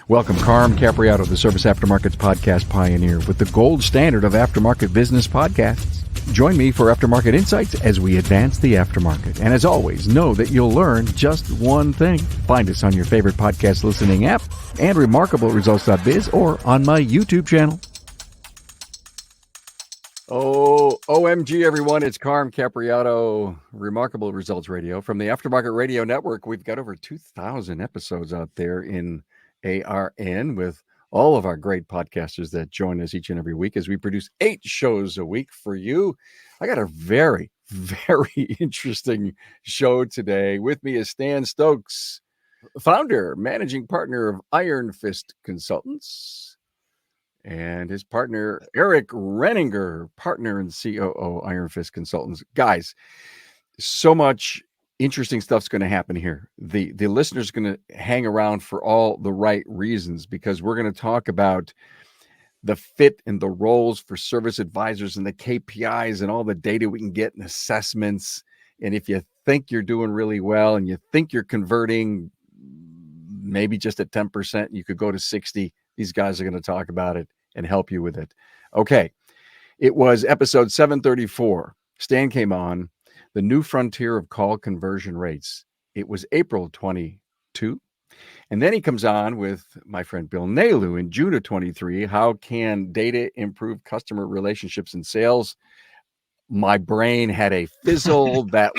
Welcome, Carm Capriato, the Service Aftermarkets podcast pioneer with the gold standard of aftermarket business podcasts. Join me for Aftermarket Insights as we advance the aftermarket. And as always, know that you'll learn just one thing. Find us on your favorite podcast listening app and remarkableresults.biz or on my YouTube channel. Oh, OMG, everyone. It's Carm Capriato, Remarkable Results Radio from the Aftermarket Radio Network. We've got over 2,000 episodes out there in ARN with all of our great podcasters that join us each and every week as we produce 8 shows a week for you. I got a very, very interesting show today. With me is Stan Stokes, founder, managing partner of Iron Fist Consultants, and his partner, Eric Renninger, partner and COO, Iron Fist Consultants. Guys, so much interesting stuff's going to happen here. The listeners are going to hang around for all the right reasons, because we're going to talk about the fit and the roles for service advisors and the KPIs and all the data we can get and assessments. And if you think you're doing really well and you think you're converting maybe just at 10%, you could go to 60. These guys are going to talk about it and help you with it. Okay. It was episode 734. Stan came on. The new frontier of call conversion rates. It was April 22. And then he comes on with my friend Bill Nalu in June of 23. How can data improve customer relationships and sales? My brain had a fizzle that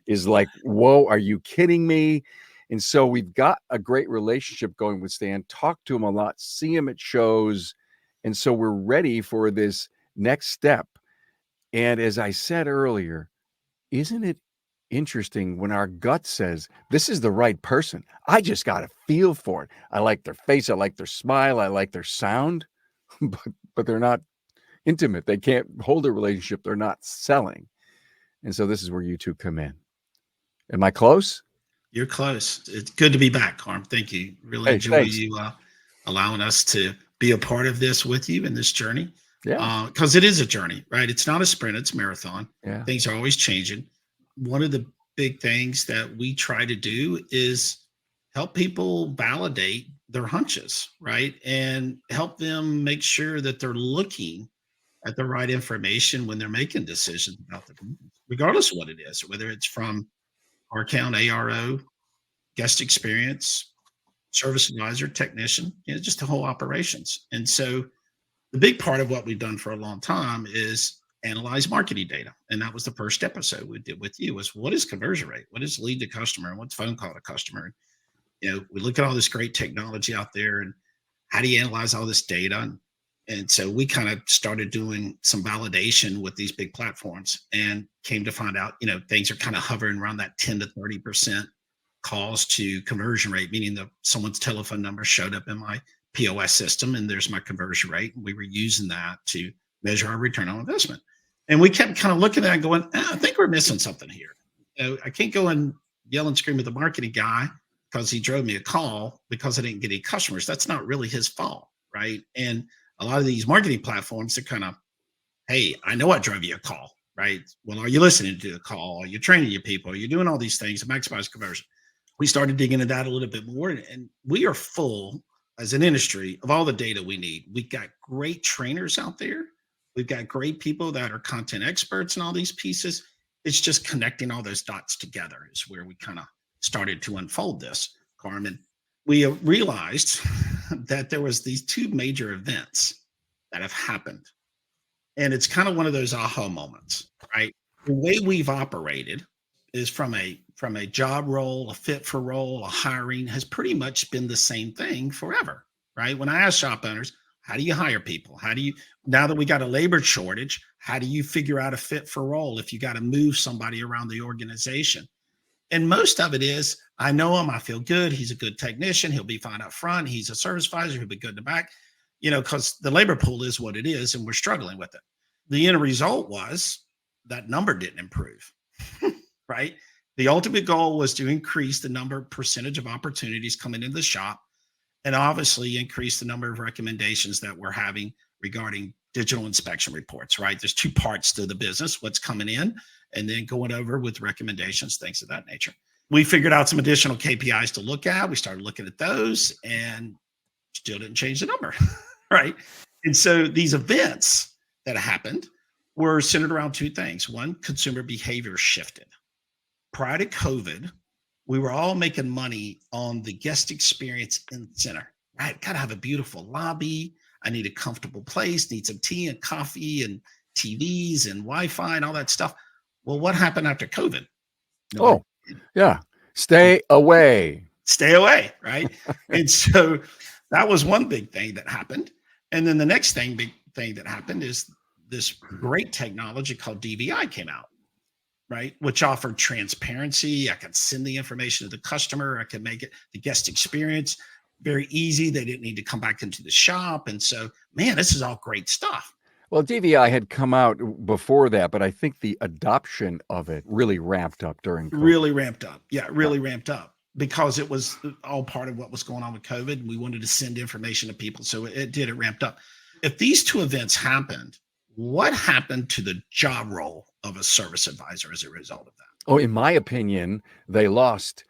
is like, whoa, are you kidding me? And so we've got a great relationship going with Stan. Talk to him a lot, see him at shows. And so we're ready for this next step. And as I said earlier, isn't it interesting when our gut says, this is the right person? I just got a feel for it. I like their face. I like their smile. I like their sound, but they're not intimate. They can't hold a relationship. They're not selling. And so this is where you two come in. Am I close? You're close. It's good to be back, Carm. Thank you. Really enjoy you allowing us to be a part of this with you in this journey. Yeah. Because it is a journey, right? It's not a sprint, it's a marathon. Yeah. Things are always changing. One of the big things that we try to do is help people validate their hunches, right? And help them make sure that they're looking at the right information when they're making decisions about the business, regardless of what it is, whether it's from our account, ARO, guest experience, service advisor, technician, just the whole operations. And so the big part of what we've done for a long time is analyze marketing data. And that was the first episode we did with you, was what is conversion rate? What is lead to customer? And what's phone call to customer? We look at all this great technology out there, and how do you analyze all this data? And so we kind of started doing some validation with these big platforms and came to find out, things are kind of hovering around that 10 to 30% calls to conversion rate, meaning that someone's telephone number showed up in my POS system and there's my conversion rate. And we were using that to measure our return on investment. And we kept kind of looking at it and going, I think we're missing something here. I can't go and yell and scream at the marketing guy because he drove me a call because I didn't get any customers. That's not really his fault, right? And a lot of these marketing platforms are kind of, hey, I know I drove you a call, right? Well, are you listening to the call? Are you training your people? Are you doing all these things to maximize conversion? We started digging into that a little bit more, and we are full as an industry of all the data we need. We've got great trainers out there. We've got great people that are content experts in all these pieces. It's just connecting all those dots together is where we kind of started to unfold this, Carmen. We realized that there was these 2 major events that have happened. And it's kind of one of those aha moments, right? The way we've operated is from a job role, a fit for role, a hiring has pretty much been the same thing forever, right? When I ask shop owners, how do you hire people? Now that we got a labor shortage, how do you figure out a fit for role if you got to move somebody around the organization? And most of it is, I know him, I feel good. He's a good technician. He'll be fine up front. He's a service advisor. He'll be good in the back, because the labor pool is what it is and we're struggling with it. The end result was that number didn't improve, right? The ultimate goal was to increase the percentage of opportunities coming into the shop, and obviously increase the number of recommendations that we're having regarding digital inspection reports, right? There's 2 parts to the business, what's coming in, and then going over with recommendations, things of that nature. We figured out some additional KPIs to look at. We started looking at those, and Still didn't change the number, right? And so these events that happened were centered around two things. One, consumer behavior shifted. Prior to COVID, we were all making money on the guest experience in the center. Right? Got to have a beautiful lobby. I need a comfortable place, need some tea and coffee and TVs and Wi-Fi and all that stuff. Well, what happened after COVID? Nobody, yeah. Stay away. Stay away, right? And so that was one big thing that happened. And then the next big thing that happened is this great technology called DVI came out, right? Which offered transparency. I could send the information to the customer. I could make it the guest experience very easy. They didn't need to come back into the shop. And so, man, this is all great stuff. Well, DVI had come out before that, but I think the adoption of it really ramped up during COVID. Really ramped up. Yeah, really ramped up because it was all part of what was going on with COVID. We wanted to send information to people. So it ramped up. If these two events happened, what happened to the job role of a service advisor as a result of that? Oh, in my opinion, they lost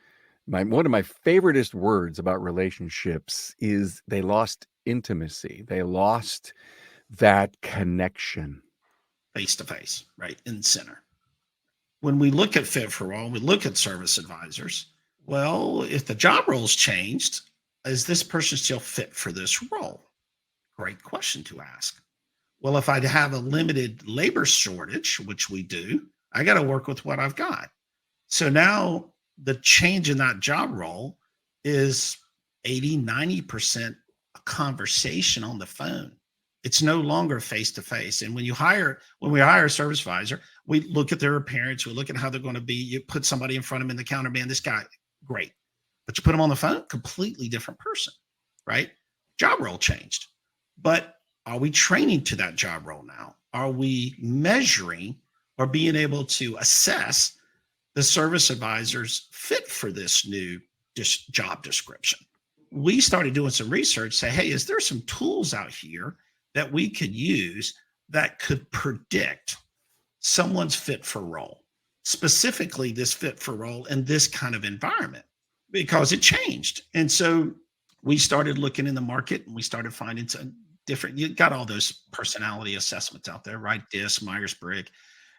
one of my favoriteest words about relationships is they lost intimacy. They lost that connection. Face to face, right? In the center. When we look at fit for all, we look at service advisors. Well, if the job role's changed, is this person still fit for this role? Great question to ask. Well, if I have a limited labor shortage, which we do, I got to work with what I've got. So now the change in that job role is 80, 90% a conversation on the phone. It's no longer face to face. And when we hire a service advisor, we look at their appearance, we look at how they're going to be. You put somebody in front of them in the counter, man, this guy, great. But you put them on the phone, completely different person, right? Job role changed. But are we training to that job role now? Are we measuring or being able to assess the service advisor's fit for this new job description? We started doing some research, say, hey, is there some tools out here that we could use that could predict someone's fit for role, specifically this fit for role in this kind of environment, because it changed. And so we started looking in the market and we started finding some different, you got all those personality assessments out there, right? DISC, Myers-Briggs.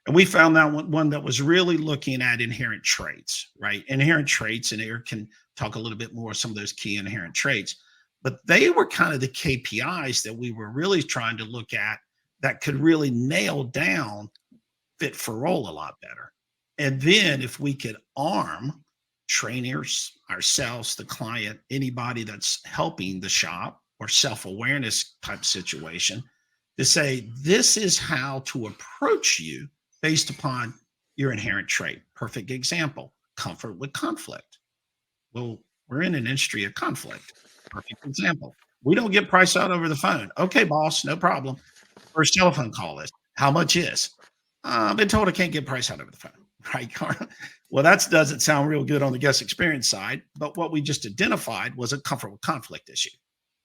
And we found that one that was really looking at inherent traits, right? Inherent traits, and Eric can talk a little bit more of some of those key inherent traits. But they were kind of the KPIs that we were really trying to look at that could really nail down fit for role a lot better. And then if we could arm trainers, ourselves, the client, anybody that's helping the shop or self-awareness type situation to say, this is how to approach you based upon your inherent trait. Perfect example, comfort with conflict. Well, we're in an industry of conflict. Perfect example. We don't get price out over the phone. Okay, boss, no problem. First telephone call is, how much is? I've been told I can't get price out over the phone. Right, Carl? Well, that doesn't sound real good on the guest experience side, but what we just identified was a comfort with conflict issue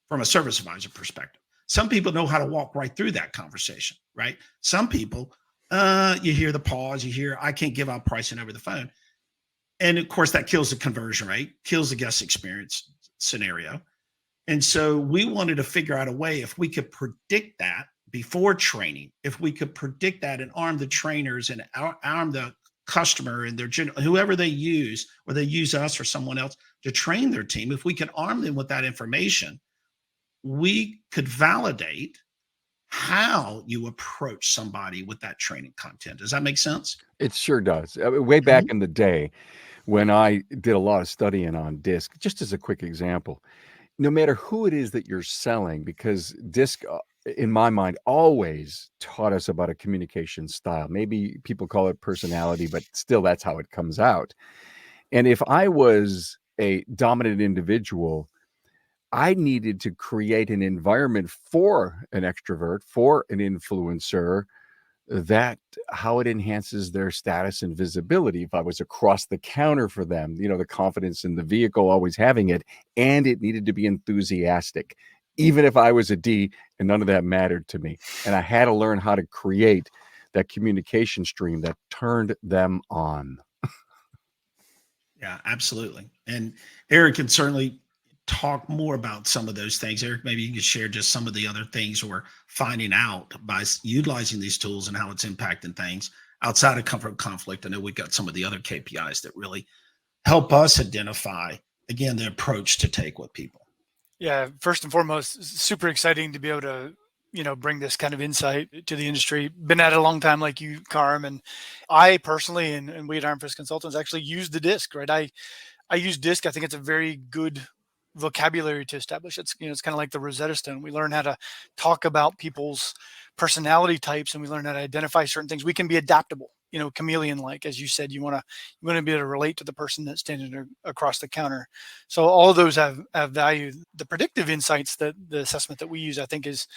from a service advisor perspective. Some people know how to walk right through that conversation, right? Some people, you hear the pause, you hear, I can't give out pricing over the phone. And of course, that kills the conversion rate, kills the guest experience scenario. And so we wanted to figure out a way if we could predict that before training, if we could predict that and arm the trainers and arm the customer and their whoever they use, or they use us or someone else to train their team, if we could arm them with that information, we could validate how you approach somebody with that training content. Does that make sense? It sure does. Way back in the day when I did a lot of studying on DISC, just as a quick example, no matter who it is that you're selling, because DISC, in my mind, always taught us about a communication style. Maybe people call it personality, but still that's how it comes out. And if I was a dominant individual, I needed to create an environment for an extrovert, for an influencer, that how it enhances their status and visibility. If I was across the counter for them, the confidence in the vehicle, always having it, and it needed to be enthusiastic, even if I was a D and none of that mattered to me. And I had to learn how to create that communication stream that turned them on. Yeah, absolutely. And Eric can certainly talk more about some of those things. Eric, maybe you could share just some of the other things we're finding out by utilizing these tools and how it's impacting things outside of comfort conflict. I know we've got some of the other KPIs that really help us identify, again, the approach to take with people. Yeah, first and foremost, super exciting to be able to, bring this kind of insight to the industry. Been at it a long time like you, Carm, and I personally, and we at Iron Fist Consultants actually use the DISC, right? I use DISC. I think it's a very good vocabulary to establish. It's it's kind of like the Rosetta Stone. We learn how to talk about people's personality types, and we learn how to identify certain things. We can be adaptable, chameleon like, as you said. You want to be able to relate to the person that's standing across the counter. So all of those have value. The predictive insights, that the assessment that we use, I think, is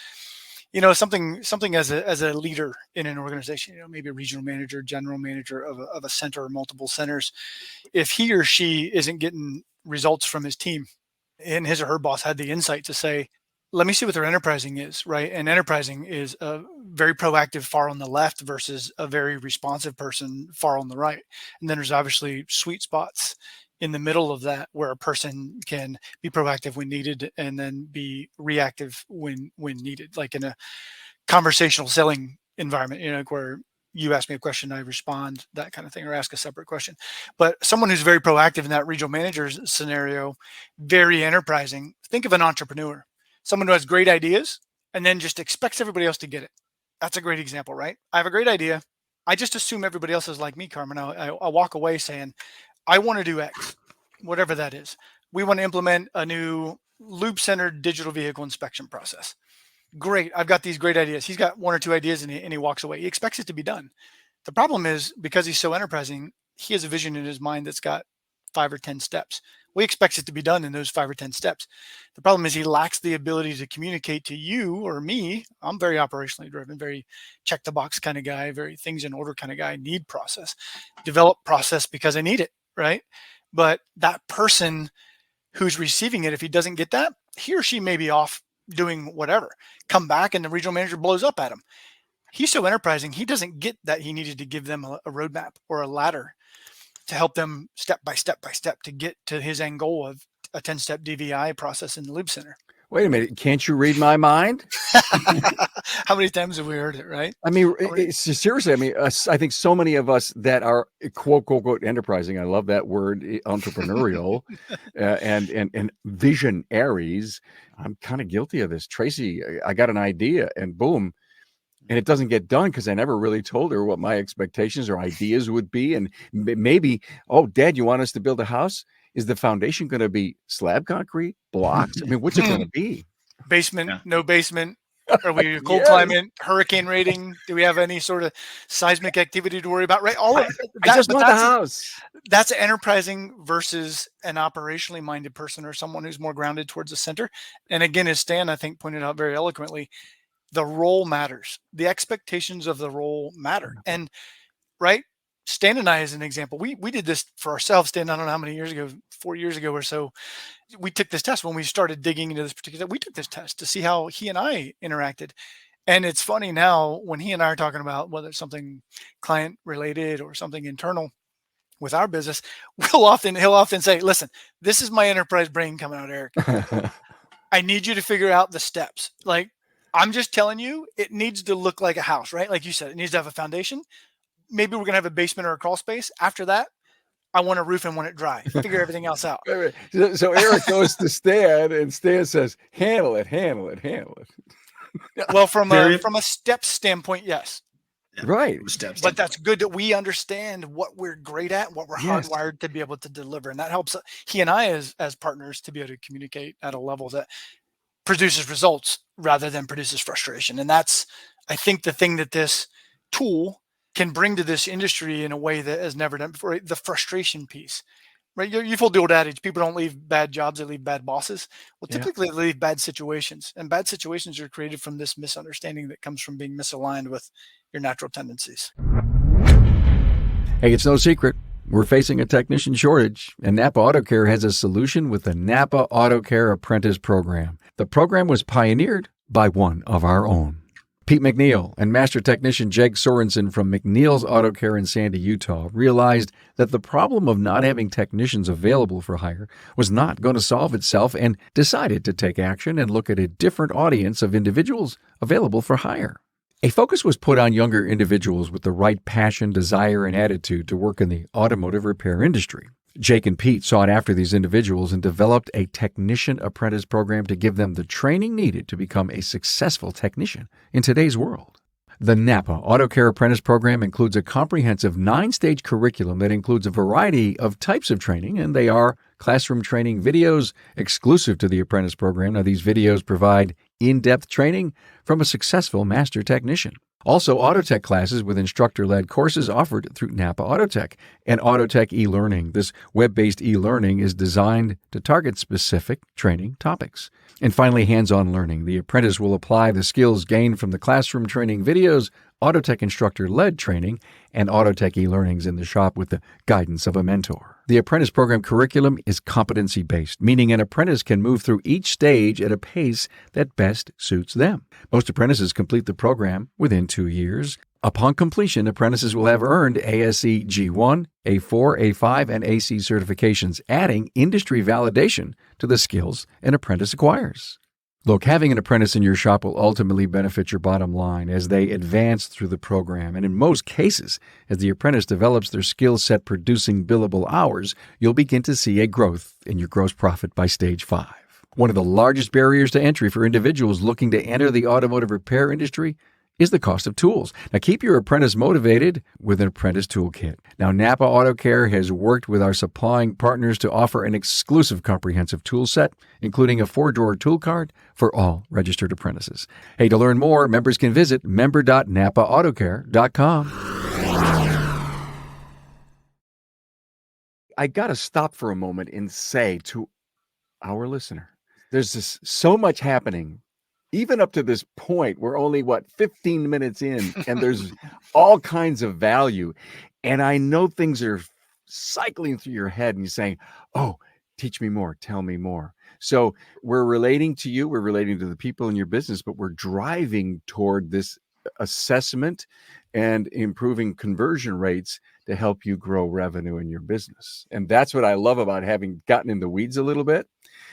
something as a leader in an organization, maybe a regional manager, general manager of a center or multiple centers. If he or she isn't getting results from his team, and his or her boss had the insight to say, let me see what their enterprising is, right? And enterprising is a very proactive far on the left versus a very responsive person far on the right. And then there's obviously sweet spots in the middle of that where a person can be proactive when needed and then be reactive when needed, like in a conversational selling environment, where you ask me a question, I respond, that kind of thing, or ask a separate question. But someone who's very proactive in that regional manager scenario, very enterprising. Think of an entrepreneur, someone who has great ideas and then just expects everybody else to get it. That's a great example, right? I have a great idea. I just assume everybody else is like me, Carmen. I walk away saying, I want to do X, whatever that is. We want to implement a new loop-centered digital vehicle inspection process. Great. I've got these great ideas. He's got one or two ideas and he walks away. He expects it to be done. The problem is, because he's so enterprising, he has a vision in his mind that's got 5 or 10 steps. We expect it to be done in those 5 or 10 steps. The problem is he lacks the ability to communicate to you or me. I'm very operationally driven, very check the box kind of guy, very things in order kind of guy, need process, develop process because I need it, right? But that person who's receiving it, if he doesn't get that, he or she may be off doing whatever, come back and the regional manager blows up at him. He's so enterprising, he doesn't get that he needed to give them a roadmap or a ladder to help them step by step to get to his end goal of a 10-step DVI process in the loop center. Wait a minute. Can't you read my mind? How many times have we heard it, right? I mean, seriously, I think so many of us that are quote, quote, enterprising, I love that word, entrepreneurial, and visionaries. I'm kind of guilty of this. Tracy, I got an idea and boom. And it doesn't get done because I never really told her what my expectations or ideas would be. And maybe, oh, Dad, you want us to build a house? Is the foundation going to be slab concrete, blocks? I mean, what's it going to be? Basement, no basement? Are we cold climate, hurricane rating? Do we have any sort of seismic activity to worry about? Right, all of that. I just want the house. That's enterprising versus an operationally minded person or someone who's more grounded towards the center. And again, as Stan, I think, pointed out very eloquently, the role matters. The expectations of the role matter. And right, Stan and I, as an example, we did this for ourselves. Stan, I don't know how many years ago, 4 years ago or so, we took this test when we started digging into this particular. We took this test to see how he and I interacted. And it's funny now when he and I are talking about whether it's something client related or something internal with our business, he'll often say, "Listen, this is my enterprise brain coming out, Eric. I need you to figure out the steps. Like, I'm just telling you, it needs to look like a house, right? Like you said, it needs to have a foundation. Maybe we're going to have a basement or a crawl space. After that, I want a roof and want it dry. Figure everything else out." So Eric goes to Stan and Stan says, handle it. Well, from a step standpoint, yes. Yeah, right. But that's good that we understand what we're great at, what we're hardwired to be able to deliver. And that helps he and I as partners to be able to communicate at a level that produces results rather than produces frustration. And that's, I think, the thing that this tool can bring to this industry in a way that has never done before, the frustration piece, right? You've heard the old adage, people don't leave bad jobs, they leave bad bosses. Well, typically they leave bad situations, and bad situations are created from this misunderstanding that comes from being misaligned with your natural tendencies. Hey, it's no secret. We're facing a technician shortage, and Napa Auto Care has a solution with the Napa Auto Care Apprentice Program. The program was pioneered by one of our own. Pete McNeil and master technician Jake Sorensen from McNeil's Auto Care in Sandy, Utah, realized that the problem of not having technicians available for hire was not going to solve itself and decided to take action and look at a different audience of individuals available for hire. A focus was put on younger individuals with the right passion, desire, and attitude to work in the automotive repair industry. Jake and Pete sought after these individuals and developed a technician apprentice program to give them the training needed to become a successful technician in today's world. The Napa Auto Care Apprentice Program includes a comprehensive 9-stage curriculum that includes a variety of types of training, and they are classroom training videos exclusive to the apprentice program. Now, these videos provide in-depth training from a successful master technician. Also, Autotech classes with instructor-led courses offered through Napa Autotech and Autotech e-learning. This web-based e-learning is designed to target specific training topics. And finally, hands-on learning. The apprentice will apply the skills gained from the classroom training videos, Autotech instructor-led training, and Autotech e-learnings in the shop with the guidance of a mentor. The apprentice program curriculum is competency-based, meaning an apprentice can move through each stage at a pace that best suits them. Most apprentices complete the program within 2 years. Upon completion, apprentices will have earned ASE G1, A4, A5, and AC certifications, adding industry validation to the skills an apprentice acquires. Look, having an apprentice in your shop will ultimately benefit your bottom line as they advance through the program. And in most cases, as the apprentice develops their skill set producing billable hours, you'll begin to see a growth in your gross profit by stage 5. One of the largest barriers to entry for individuals looking to enter the automotive repair industry is the cost of tools. Now, keep your apprentice motivated with an apprentice toolkit. Now, Napa Auto Care has worked with our supplying partners to offer an exclusive comprehensive tool set, including a 4-drawer tool cart for all registered apprentices. Hey, to learn more, members can visit member.napaautocare.com. I got to stop for a moment and say to our listener, there's so much happening. Even up to this point, we're only, 15 minutes in, and there's all kinds of value. And I know things are cycling through your head and you're saying, oh, teach me more, tell me more. So we're relating to you, we're relating to the people in your business, but we're driving toward this assessment and improving conversion rates to help you grow revenue in your business. And that's what I love about having gotten in the weeds a little bit.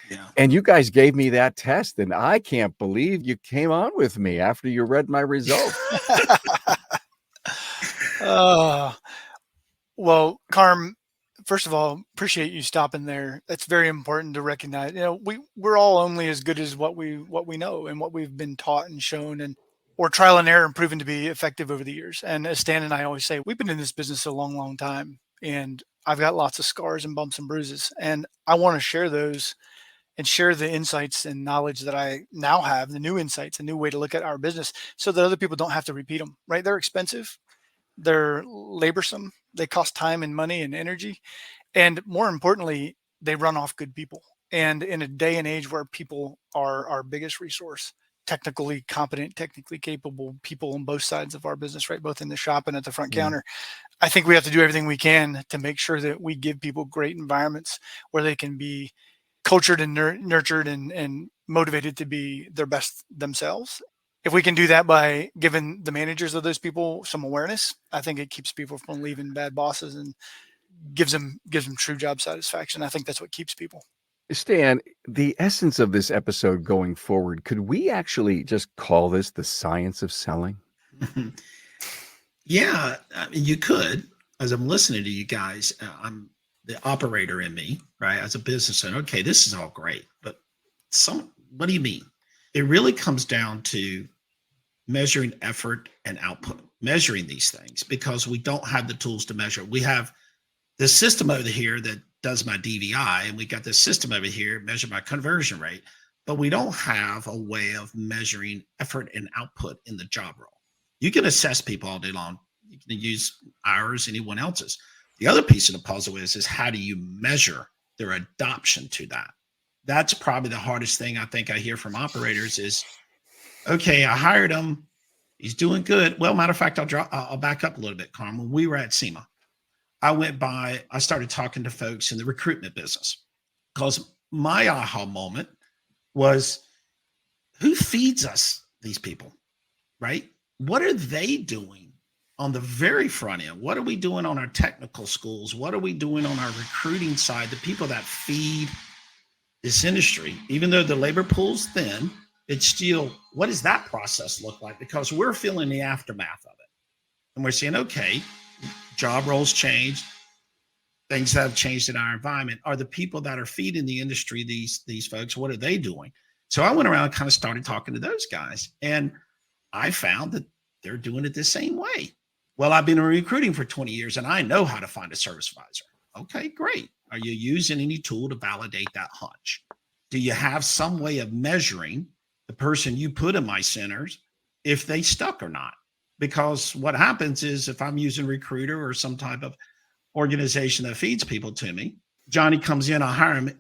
Yeah. And you guys gave me that test, and I can't believe you came on with me after you read my results. Well, Carm, first of all, appreciate you stopping there. That's very important to recognize. We're all only as good as what we know and what we've been taught and shown, or trial and error and proven to be effective over the years. And as Stan and I always say, we've been in this business a long, long time, and I've got lots of scars and bumps and bruises, and I want to share those and share the insights and knowledge that I now have, the new insights, a new way to look at our business, so that other people don't have to repeat them, right? They're expensive, they're laborsome, they cost time and money and energy, and more importantly, they run off good people. And in a day and age where people are our biggest resource, technically competent, technically capable people on both sides of our business, right? Both in the shop and at the front counter. I think we have to do everything we can to make sure that we give people great environments where they can be cultured and nurtured and motivated to be their best themselves. If we can do that by giving the managers of those people some awareness, I think it keeps people from leaving bad bosses and gives them true job satisfaction. I think that's what keeps people. Stan, the essence of this episode going forward, could we actually just call this the science of selling? Yeah, I mean, you could. As I'm listening to you guys, I'm the operator in me, right? As a business owner, okay, this is all great, but what do you mean? It really comes down to measuring effort and output, measuring these things, because we don't have the tools to measure. We have this system over here that does my DVI, and we got this system over here measure my conversion rate, but we don't have a way of measuring effort and output in the job role. You can assess people all day long. You can use ours, anyone else's. The other piece of the puzzle is how do you measure their adoption to that? That's probably the hardest thing I think I hear from operators is, okay, I hired him. He's doing good. Well, matter of fact, I'll back up a little bit, Carm. When we were at SEMA, I started talking to folks in the recruitment business, because my aha moment was, who feeds us these people? right? What are they doing on the very front end? What are we doing on our technical schools? What are we doing on our recruiting side? The people that feed this industry, even though the labor pool's thin, it's still, what does that process look like? Because we're feeling the aftermath of it. And we're saying, okay, job roles changed, things have changed in our environment. Are the people that are feeding the industry, these folks, what are they doing? So I went around and kind of started talking to those guys, and I found that they're doing it the same way. Well, I've been recruiting for 20 years and I know how to find a service advisor. Okay, great. Are you using any tool to validate that hunch? Do you have some way of measuring the person you put in my centers if they stuck or not? Because what happens is if I'm using Recruiter or some type of organization that feeds people to me, Johnny comes in, I hire him,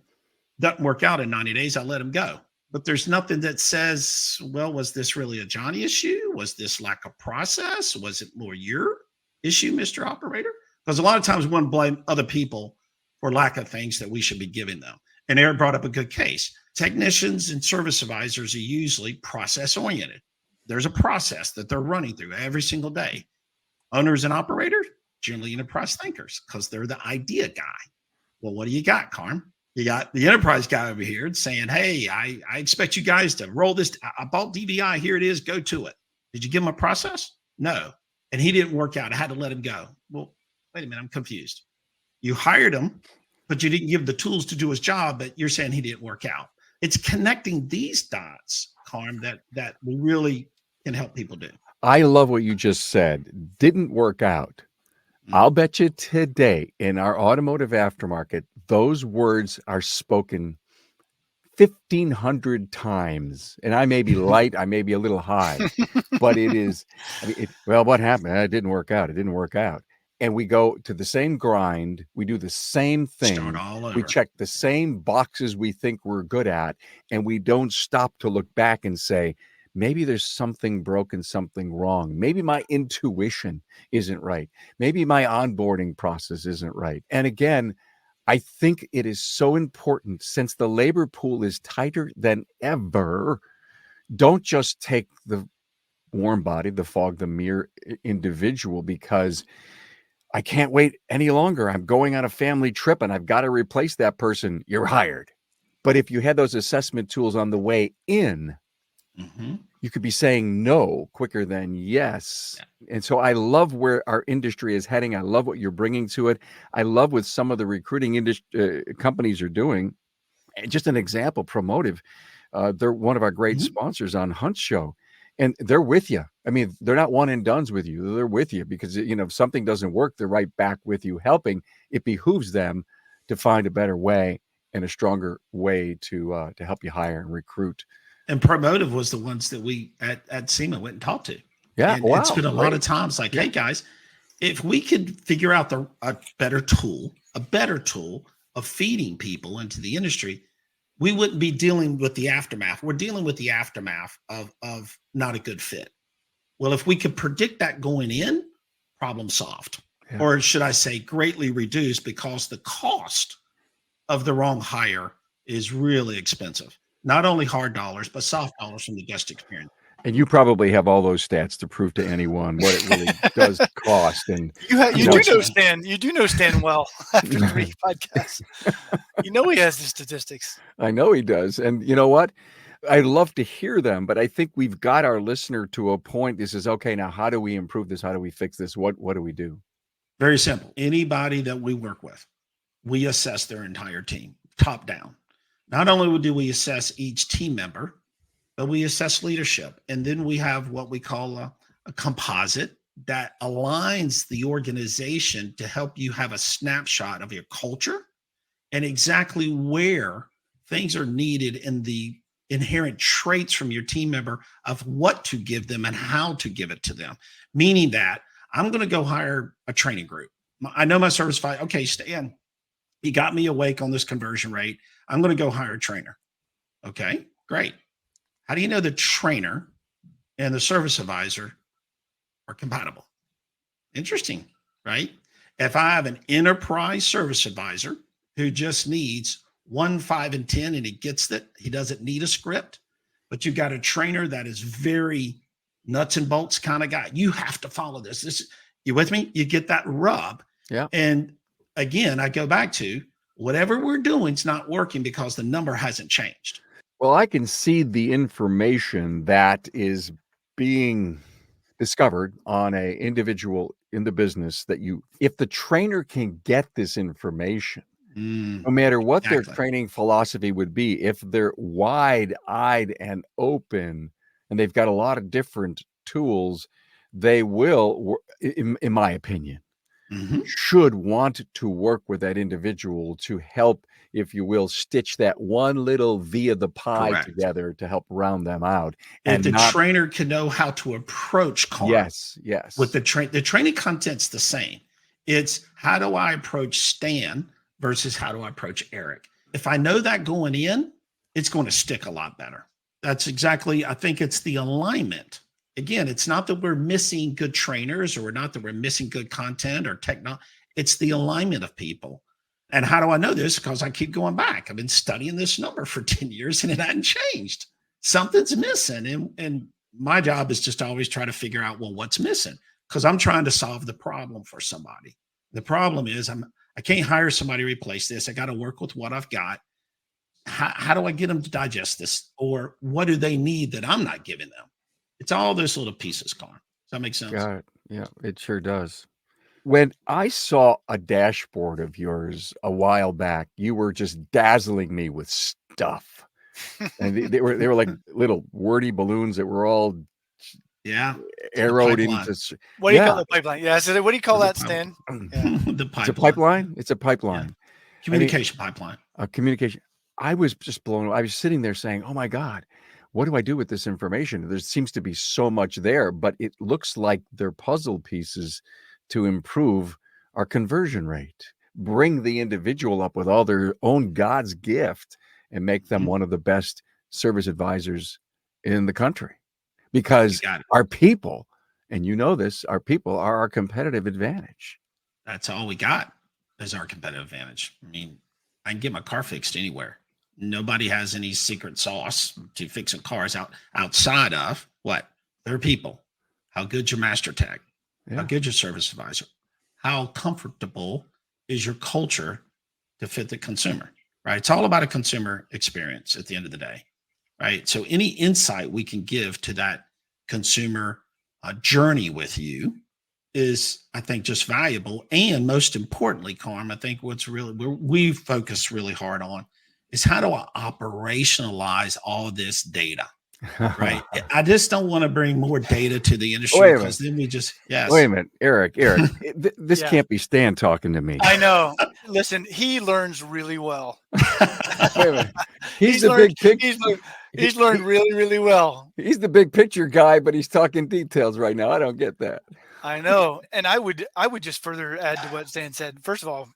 doesn't work out in 90 days, I let him go. But there's nothing that says, well, was this really a Johnny issue? Was this lack of process? Was it more your issue, Mr. Operator? Because a lot of times we want to blame other people for lack of things that we should be giving them. And Eric brought up a good case. Technicians and service advisors are usually process oriented. There's a process that they're running through every single day. Owners and operators, generally enterprise thinkers, because they're the idea guy. Well, what do you got, Carm? You got the enterprise guy over here saying, hey, I expect you guys to roll this. I bought DVI. Here it is. Go to it. Did you give him a process? No. And he didn't work out. I had to let him go. Well, wait a minute. I'm confused. You hired him, but you didn't give the tools to do his job, but you're saying he didn't work out. It's connecting these dots, Carm, that we really can help people do. I love what you just said. Didn't work out. I'll bet you today in our automotive aftermarket, those words are spoken 1,500 times. And I may be light, I may be a little high, but it is, well, what happened? It didn't work out. It didn't work out. And we go to the same grind. We do the same thing. Start all over. We check the same boxes we think we're good at. And we don't stop to look back and say, maybe there's something broken, something wrong. Maybe my intuition isn't right. Maybe my onboarding process isn't right. And again, I think it is so important, since the labor pool is tighter than ever. Don't just take the warm body, the fog, the mere individual, because I can't wait any longer. I'm going on a family trip and I've got to replace that person. You're hired. But if you had those assessment tools on the way in, you could be saying no quicker than yes. Yeah. And so I love where our industry is heading. I love what you're bringing to it. I love what some of the recruiting companies are doing. And just an example, Promotive, they're one of our great sponsors on Hunt Show. And they're with you. I mean, they're not one and dones with you. They're with you because, if something doesn't work, they're right back with you helping. It behooves them to find a better way and a stronger way to help you hire and recruit. And Promotive was the ones that we at SEMA went and talked to. Yeah, and it's been a lot of times like, hey guys, if we could figure out a better tool of feeding people into the industry, we wouldn't be dealing with the aftermath. We're dealing with the aftermath of not a good fit. Well, if we could predict that going in, problem solved. Yeah. Or should I say greatly reduced, because the cost of the wrong hire is really expensive. Not only hard dollars, but soft dollars from the guest experience. And you probably have all those stats to prove to anyone what it really does cost. And you do know Stan well after 3 podcasts. He has the statistics. I know he does. And you know what? I love to hear them, but I think we've got our listener to a point. This is okay. Now, how do we improve this? How do we fix this? What do we do? Very simple. Anybody that we work with, we assess their entire team, top down. Not only do we assess each team member, but we assess leadership. And then we have what we call a composite that aligns the organization to help you have a snapshot of your culture and exactly where things are needed in the inherent traits from your team member of what to give them and how to give it to them. Meaning that I'm going to go hire a training group. I know my service advisor. Okay, Stan, he got me awake on this conversion rate. I'm going to go hire a trainer. Okay, great. How do you know the trainer and the service advisor are compatible? Interesting, right? If I have an enterprise service advisor who just needs 1, 5, and 10, and he gets that, he doesn't need a script, but you've got a trainer that is very nuts and bolts kind of guy. You have to follow this. You with me? You get that rub. Yeah. And again, I go back to whatever we're doing is not working because the number hasn't changed. Well, I can see the information that is being discovered on a individual in the business that if the trainer can get this information, no matter what their Exactly. training philosophy would be, if they're wide-eyed and open and they've got a lot of different tools, they will, in my opinion, should want to work with that individual to help, if you will, stitch that one little V of the pie Correct. together to help round them out. If And the not, trainer can know how to approach karma, yes, with the training content's the same. It's how do I approach Stan versus how do I approach Eric? If I know that going in, it's going to stick a lot better. That's exactly, I think it's the alignment. Again, it's not that we're missing good trainers or not that we're missing good content or technology. It's the alignment of people. And how do I know this? Because I keep going back. I've been studying this number for 10 years and it hadn't changed. Something's missing. And my job is just to always try to figure out, well, what's missing? Because I'm trying to solve the problem for somebody. The problem is I can't hire somebody to replace this. I got to work with what I've got. How do I get them to digest this? Or what do they need that I'm not giving them? It's all those little pieces, Colin. Does that make sense? got it. Yeah, it sure does. When I saw a dashboard of yours a while back, you were just dazzling me with stuff. And they were like little wordy balloons that were all arrowed into. What do you call the pipeline? Yeah. So what do you call that, Stan? Yeah. The pipeline. It's a pipeline. It's a pipeline. Yeah. Communication pipeline. Communication. I was just blown away. I was sitting there saying, oh my God, what do I do with this information? There seems to be so much there, but it looks like they're puzzle pieces to improve our conversion rate, bring the individual up with all their own God's gift and make them one of the best service advisors in the country. Because our people, and you know this, our people are our competitive advantage. That's all we got is our competitive advantage. I mean, I can get my car fixed anywhere. Nobody has any secret sauce to fixing cars outside of what? Their people. How good's your master tech? Yeah. How good's your service advisor? How comfortable is your culture to fit the consumer, right? It's all about a consumer experience at the end of the day, right? So any insight we can give to that consumer journey with you is, I think, just valuable. And most importantly, Carm, I think what's really, we focus really hard on is how do I operationalize all this data, right? I just don't want to bring more data to the industry because then we just, Wait a minute, Eric, this can't be Stan talking to me. I know. Listen, he learns really well. Wait a minute. He's the big picture. He's learned really, really well. He's the big picture guy, but he's talking details right now. I don't get that. I know. And I would just further add to what Stan said. First of all,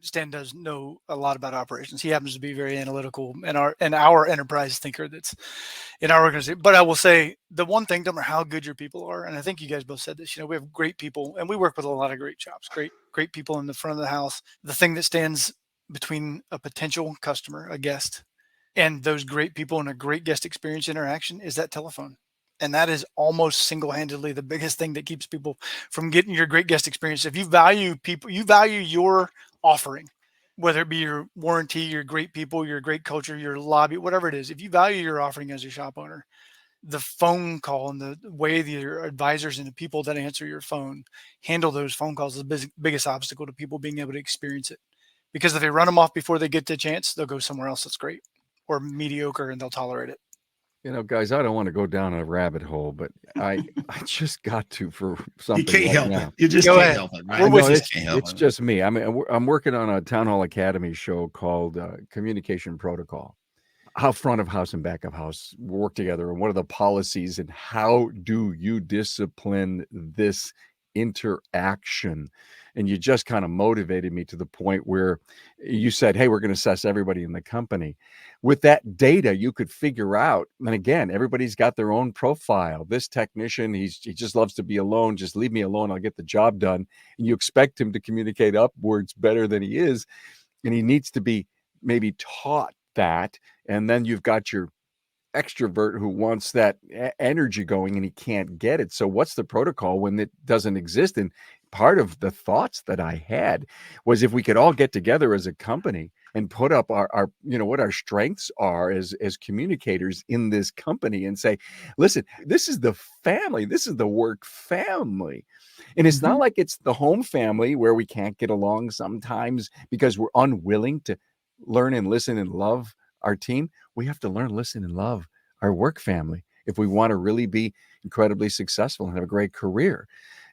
Stan does know a lot about operations. He happens to be very analytical and our enterprise thinker that's in our organization. But I will say the one thing, no matter how good your people are, and I think you guys both said this, we have great people and we work with a lot of great shops, great people in the front of the house. The thing that stands between a potential customer, a guest, and those great people and a great guest experience interaction is that telephone. And that is almost single-handedly the biggest thing that keeps people from getting your great guest experience. If you value people, you value your offering, whether it be your warranty, your great people, your great culture, your lobby, whatever it is. If you value your offering as a shop owner, the phone call and the way your advisors and the people that answer your phone handle those phone calls is the biggest obstacle to people being able to experience it. Because if they run them off before they get the chance, they'll go somewhere else that's great or mediocre and they'll tolerate it. Guys, I don't want to go down a rabbit hole, but I just got to for something. You can't help now. it. You just can't help it. Right? It's just me. I mean, I'm working on a Town Hall Academy show called Communication Protocol. How front of house and back of house work together, and what are the policies, and how do you discipline this interaction? And you just kind of motivated me to the point where you said, hey, we're going to assess everybody in the company. With that data, you could figure out, and again, everybody's got their own profile. This technician, he just loves to be alone. Just leave me alone. I'll get the job done. And you expect him to communicate upwards better than he is. And he needs to be maybe taught that. And then you've got your extrovert who wants that energy going and he can't get it. So what's the protocol when it doesn't exist? And part of the thoughts that I had was if we could all get together as a company and put up our what our strengths are as communicators in this company and say, listen, this is the family, this is the work family. And it's not like it's the home family where we can't get along sometimes because we're unwilling to learn and listen and love our team. We have to learn, listen, and love our work family if we want to really be incredibly successful and have a great career.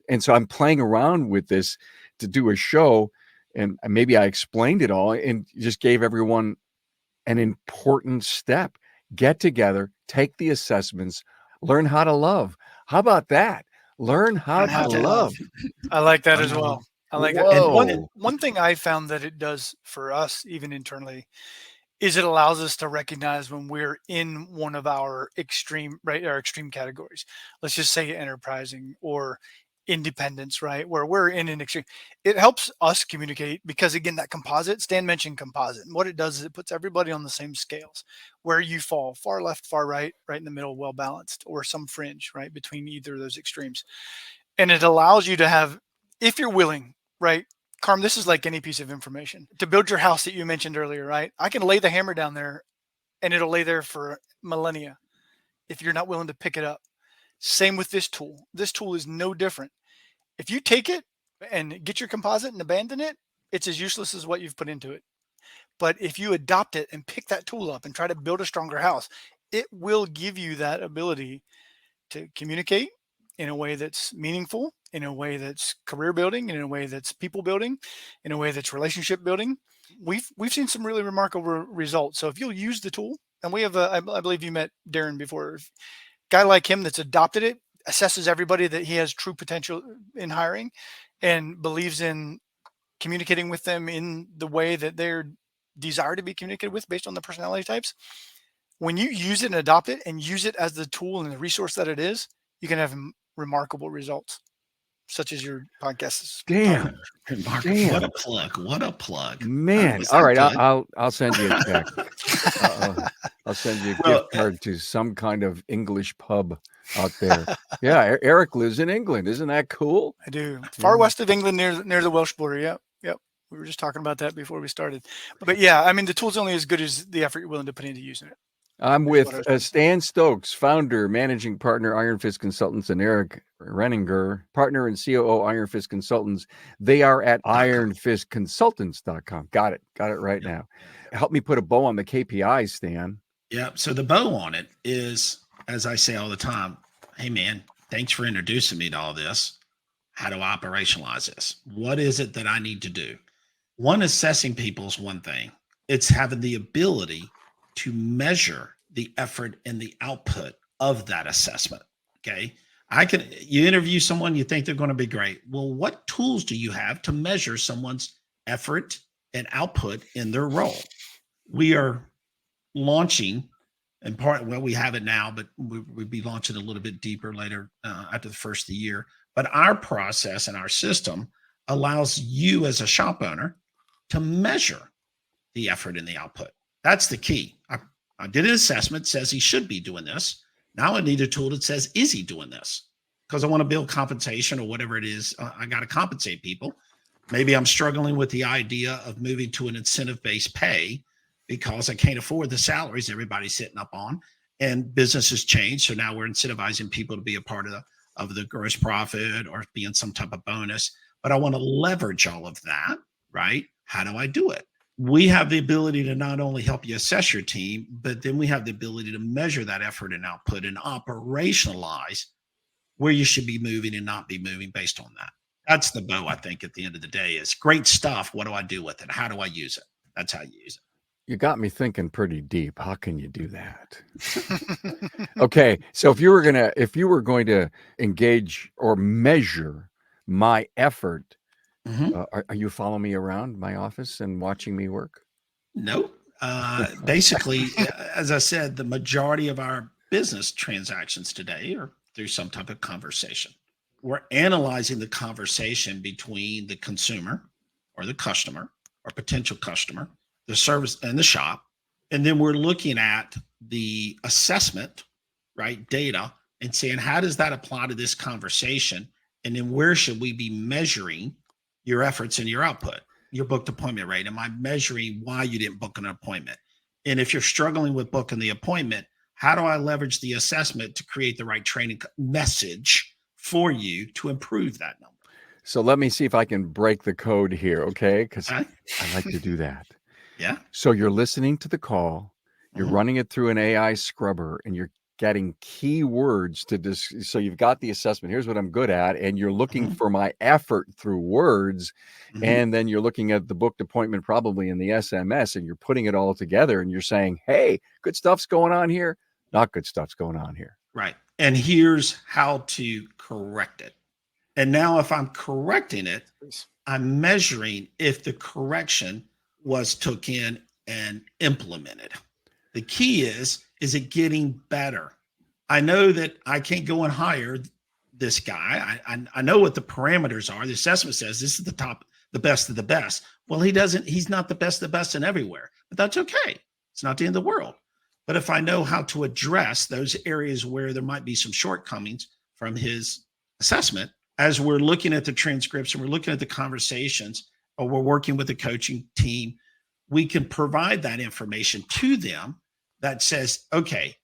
And so I'm playing around with this to do a show, and maybe I explained it all and just gave everyone an important step. Get together, take the assessments, learn how to love. How about that? Learn how to love. I like that as well. I like that. And one thing I found that it does for us, even internally, is it allows us to recognize when we're in one of our extreme categories. Let's just say enterprising or independence, right? Where we're in an extreme. It helps us communicate because, again, that composite, Stan mentioned composite. And what it does is it puts everybody on the same scales. Where you fall, far left, far right, right in the middle, well balanced, or some fringe, right, between either of those extremes. And it allows you to have, if you're willing, right, Carm, this is like any piece of information. To build your house that you mentioned earlier, right? I can lay the hammer down there and it'll lay there for millennia if you're not willing to pick it up. Same with this tool. This tool is no different. If you take it and get your composite and abandon it, it's as useless as what you've put into it. But if you adopt it and pick that tool up and try to build a stronger house, it will give you that ability to communicate in a way that's meaningful, in a way that's career building, in a way that's people building, in a way that's relationship building. We've seen some really remarkable results. So if you'll use the tool, and we have I believe you met Darren before, guy like him that's adopted it, assesses everybody that he has true potential in hiring and believes in communicating with them in the way that they're desired to be communicated with based on the personality types. When you use it and adopt it and use it as the tool and the resource that it is, you can have remarkable results, such as your podcasts. Damn. What a plug. What a plug. Man. All right. I'll send you a check. I'll send you a gift card to some kind of English pub out there. Yeah. Eric lives in England. Isn't that cool? I do. Far west of England, near the Welsh border. Yep. We were just talking about that before we started. But yeah, I mean, the tool's only as good as the effort you're willing to put into using it. I'm with Stan Stokes, founder, managing partner, Iron Fist Consultants, and Eric Renninger, partner and COO, Iron Fist Consultants. They are at ironfistconsultants.com. Got it right now. Help me put a bow on the KPIs, Stan. Yeah. So the bow on it is, as I say all the time, hey, man, thanks for introducing me to all this. How do I operationalize this? What is it that I need to do? One, assessing people is one thing. It's having the ability to measure the effort and the output of that assessment. Okay. You interview someone, you think they're going to be great. Well, what tools do you have to measure someone's effort and output in their role? We are launching we have it now, but we'll be launching a little bit deeper later after the first of the year. But our process and our system allows you as a shop owner to measure the effort and the output. That's the key. I did an assessment, says he should be doing this. Now I need a tool that says, is he doing this? Because I want to build compensation or whatever it is. I got to compensate people. Maybe I'm struggling with the idea of moving to an incentive-based pay because I can't afford the salaries everybody's sitting up on, and business has changed. So now we're incentivizing people to be a part of the gross profit or be in some type of bonus. But I want to leverage all of that, right? How do I do it? We have the ability to not only help you assess your team, but then we have the ability to measure that effort and output and operationalize where you should be moving and not be moving based on that. That's the bow, I think, at the end of the day is great stuff. What do I do with it? How do I use it? That's how you use it. You got me thinking pretty deep. How can you do that? Okay. So if you were going to engage or measure my effort, are you following me around my office and watching me work? No. Basically, as I said, the majority of our business transactions today are through some type of conversation. We're analyzing the conversation between the consumer or the customer or potential customer, the service and the shop. And then we're looking at the assessment, right, data, and saying, how does that apply to this conversation? And then where should we be measuring your efforts and your output, your booked appointment rate? Am I measuring why you didn't book an appointment? And if you're struggling with booking the appointment, how do I leverage the assessment to create the right training message for you to improve that number? So let me see if I can break the code here, okay? Because Okay. I like to do that. Yeah. So you're listening to the call, you're running it through an AI scrubber, and you're getting keywords to so you've got the assessment. Here's what I'm good at, and you're looking for my effort through words, and then you're looking at the booked appointment probably in the SMS, and you're putting it all together, and you're saying, hey, good stuff's going on here, not good stuff's going on here. Right. And here's how to correct it. And now if I'm correcting it, I'm measuring if the correction was took in and implemented. The key is it getting better? I know that I can't go and hire this guy. I know what the parameters are. The assessment says this is the best of the best. Well, he's not the best of the best in everywhere, but that's okay. It's not the end of the world. But if I know how to address those areas where there might be some shortcomings from his assessment, as we're looking at the transcripts and we're looking at the conversations, or we're working with the coaching team, we can provide that information to them that says, okay,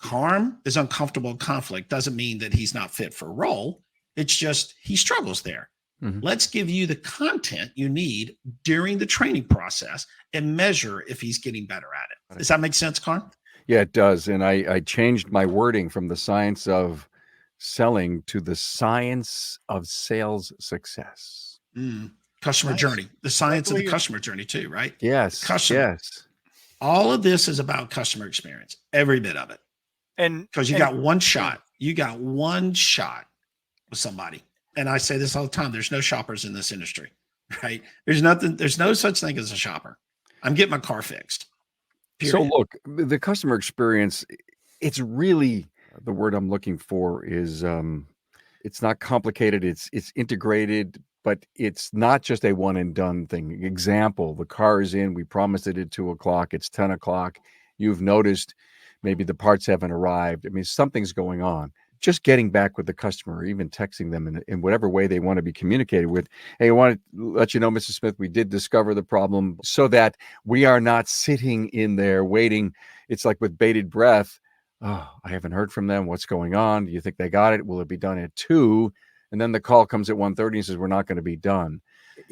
Carm is uncomfortable in conflict. Doesn't mean that he's not fit for a role. It's just he struggles there. Let's give you the content you need during the training process and measure if he's getting better at it. Does that make sense, Carm? Yeah, it does. And I changed my wording from the science of selling to the science of sales success. Customer journey, the science of the customer journey too, right? Yes. Customer. Yes. All of this is about customer experience, every bit of it. And because you got one shot. You got one shot with somebody. And I say this all the time. There's no shoppers in this industry, right? There's no such thing as a shopper. I'm getting my car fixed. Period. So look, the customer experience, it's really, the word I'm looking for is, it's not complicated. It's integrated, but it's not just a one and done thing. Example, the car is in, we promised it at 2:00. It's 10:00. You've noticed maybe the parts haven't arrived. I mean, something's going on. Just getting back with the customer, or even texting them in whatever way they want to be communicated with. Hey, I want to let you know, Mrs. Smith, we did discover the problem, so that we are not sitting in there waiting. It's like with bated breath. Oh, I haven't heard from them. What's going on? Do you think they got it? Will it be done at 2:00? And then the call comes at 1:30 and says, we're not going to be done.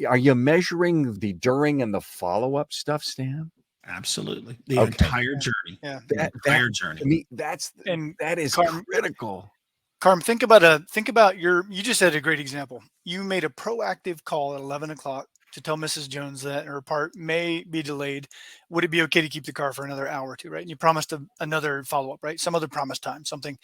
Are you measuring the during and the follow-up stuff, Stan? Absolutely. The entire journey. Yeah. The entire journey. I mean, that is critical. Carm, think about you just had a great example. You made a proactive call at 11:00 to tell Mrs. Jones that her part may be delayed. Would it be okay to keep the car for another hour or two, right? And you promised another follow-up, right? Some other promised time, something.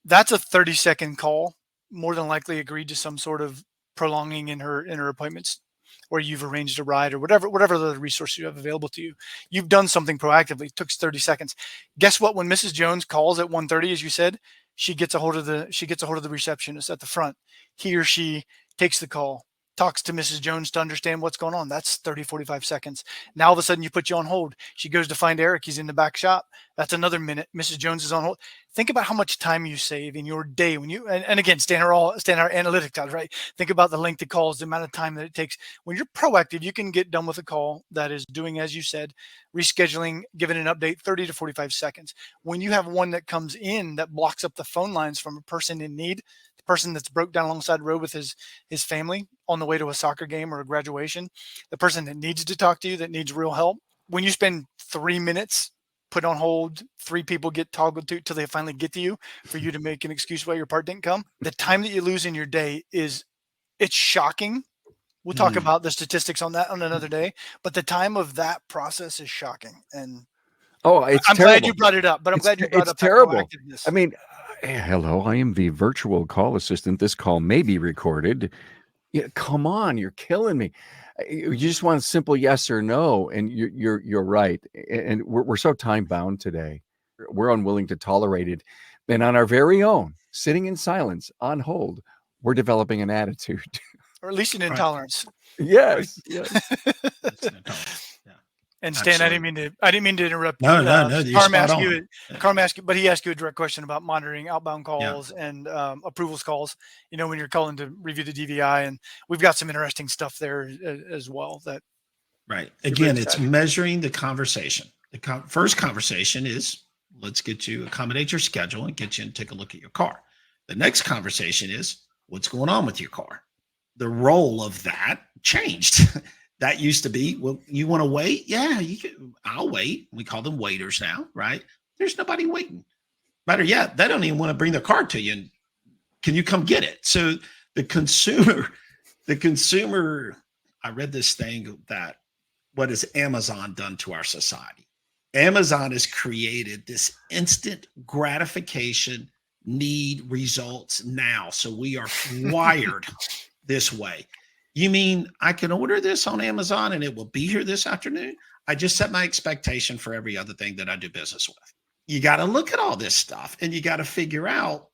That's a 30-second call, more than likely agreed to some sort of prolonging in her appointments, or you've arranged a ride or whatever the resource you have available to you. You've done something proactively. It took 30 seconds. Guess what? When Mrs. Jones calls at 1:30, as you said, she gets a hold of the receptionist at the front. He or she takes the call, talks to Mrs. Jones to understand what's going on. That's 30, 45 seconds. Now all of a sudden you put you on hold. She goes to find Eric. He's in the back shop. That's another minute. Mrs. Jones is on hold. Think about how much time you save in your day when you, and again, stand our analytic times, right? Think about the length of calls, the amount of time that it takes. When you're proactive, you can get done with a call that is doing, as you said, rescheduling, giving an update, 30 to 45 seconds. When you have one that comes in that blocks up the phone lines from a person in need, the person that's broke down alongside the road with his family on the way to a soccer game or a graduation, the person that needs to talk to you, that needs real help. When you spend 3 minutes put on hold, 3 people get toggled to till they finally get to you for you to make an excuse why your part didn't come. The time that you lose in your day it's shocking. We'll talk about the statistics on that on another day, but the time of that process is shocking. And I'm glad you brought it up, but I'm glad you brought up terrible. That proactiveness. I mean, hello, I am the virtual call assistant. This call may be recorded. Yeah, come on, you're killing me. You just want a simple yes or no, and you're right. And we're so time bound today. We're unwilling to tolerate it. And on our very own, sitting in silence on hold, we're developing an attitude, or at least an intolerance. Yes. Yes. Yeah. And Stan, I didn't mean to interrupt. No, you're spot on. Carm asked you, but he asked you a direct question about monitoring outbound calls Yeah. and approvals calls. When you're calling to review the DVI, and we've got some interesting stuff there as well. Right. Again, it's measuring the conversation. The first conversation is, let's get you accommodate your schedule and get you to take a look at your car. The next conversation is, what's going on with your car? The role of that changed. That used to be, well, you want to wait? Yeah, I'll wait. We call them waiters now, right? There's nobody waiting. Better yet, they don't even want to bring their car to you. And can you come get it? So the consumer, I read this thing that what has Amazon done to our society? Amazon has created this instant gratification, need results now. So we are wired this way. You mean I can order this on Amazon and it will be here this afternoon? I just set my expectation for every other thing that I do business with. You got to look at all this stuff and you got to figure out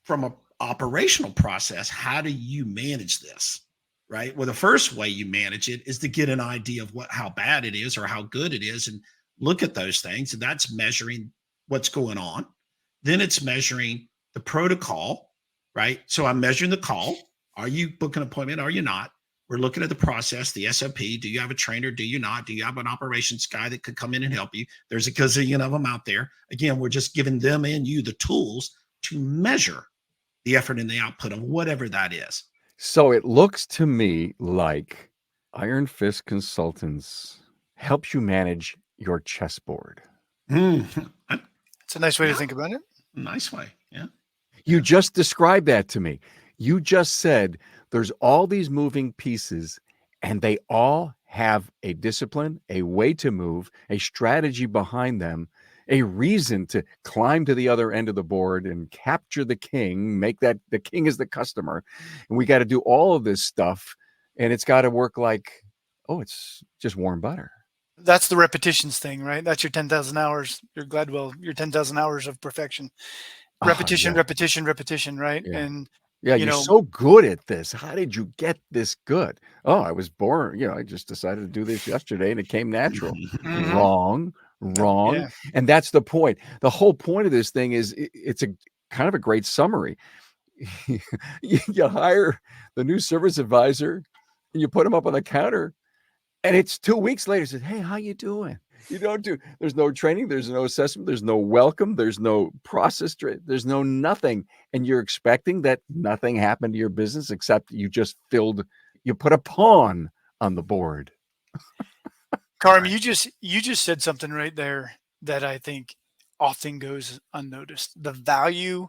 from an operational process, how do you manage this? Right? Well, the first way you manage it is to get an idea of how bad it is or how good it is and look at those things. And that's measuring what's going on. Then it's measuring the protocol, right? So I'm measuring the call. Are you booking an appointment? Are you not? We're looking at the process, the SOP. Do you have a trainer? Do you not? Do you have an operations guy that could come in and help you? There's a gazillion of them out there. Again, we're just giving them and you the tools to measure the effort and the output of whatever that is. So it looks to me like Iron Fist Consultants helps you manage your chessboard. It's a nice way to think about it. Nice way. Yeah. You just described that to me. You just said there's all these moving pieces and they all have a discipline, a way to move, a strategy behind them, a reason to climb to the other end of the board and capture the king, make that the king is the customer. And we got to do all of this stuff. And it's got to work like, oh, it's just warm butter. That's the repetitions thing, right? That's your 10,000 hours, your Gladwell, your 10,000 hours of perfection. Repetition, repetition, right? Yeah. And you're so good at this. How did you get this good? Oh, I was born, I just decided to do this yesterday and it came natural. Wrong. Yeah. And that's the point. The whole point of this thing is it's a kind of a great summary. You hire the new service advisor and you put him up on the counter and it's 2 weeks later, says, hey, how you doing? There's no training, there's no assessment, there's no welcome, there's no process, there's no nothing. And you're expecting that nothing happened to your business except you put a pawn on the board. Carm, you just said something right there that I think often goes unnoticed. The value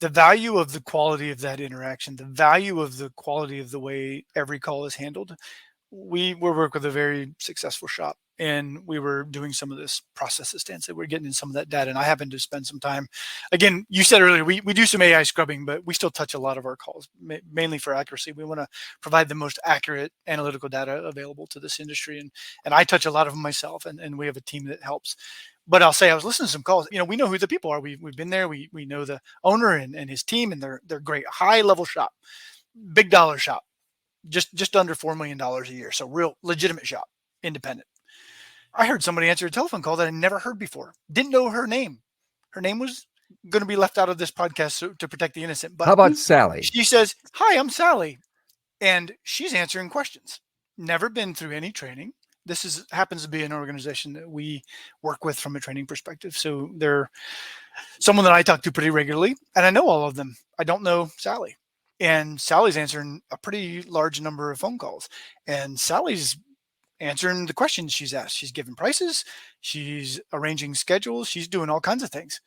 of the quality of that interaction, the value of the quality of the way every call is handled. We work with a very successful shop and we were doing some of this process stance that we're getting in some of that data. And I happened to spend some time, again, you said earlier, we do some AI scrubbing, but we still touch a lot of our calls, mainly for accuracy. We want to provide the most accurate analytical data available to this industry. And I touch a lot of them myself and we have a team that helps. But I'll say I was listening to some calls, we know who the people are. We've been there. We know the owner and his team, and they're great, high level shop, big dollar shop. Just under $4 million a year. So real legitimate shop, independent. I heard somebody answer a telephone call that I never heard before. Didn't know her name. Her name was going to be left out of this podcast to protect the innocent. But how about Sally? She says, hi, I'm Sally. And she's answering questions. Never been through any training. This happens to be an organization that we work with from a training perspective. So they're someone that I talk to pretty regularly. And I know all of them. I don't know Sally. And Sally's answering a pretty large number of phone calls. And Sally's answering the questions she's asked. She's giving prices. She's arranging schedules. She's doing all kinds of things.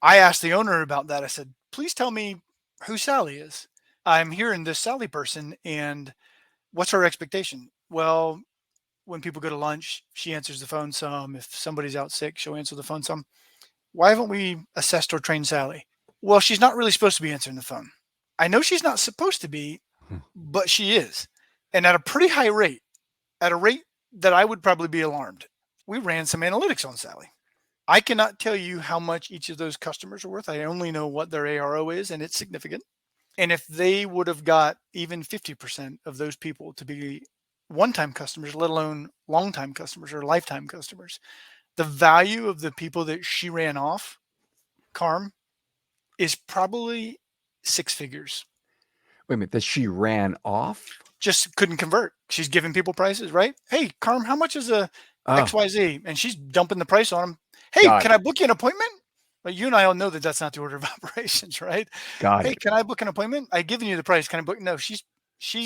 I asked the owner about that. I said, please tell me who Sally is. I'm hearing this Sally person and what's her expectation? Well, when people go to lunch, she answers the phone some. If somebody's out sick, she'll answer the phone some. Why haven't we assessed or trained Sally? Well, she's not really supposed to be answering the phone. I know she's not supposed to be, but she is. And at a pretty high rate, at a rate that I would probably be alarmed. We ran some analytics on Sally. I cannot tell you how much each of those customers are worth. I only know what their ARO is, and it's significant. And if they would have got even 50% of those people to be one-time customers, let alone long-time customers or lifetime customers. The value of the people that she ran off, Carm, is probably 6 figures. Wait a minute, that she ran off? Just couldn't convert. She's giving people prices, right? Hey, Carm, how much is a Oh, XYZ? And she's dumping the price on them. Hey, got can it. I book you an appointment? But you and I all know that that's not the order of operations, right? Got Hey, it. can I book an appointment? I've given you the price. Can I book? No, she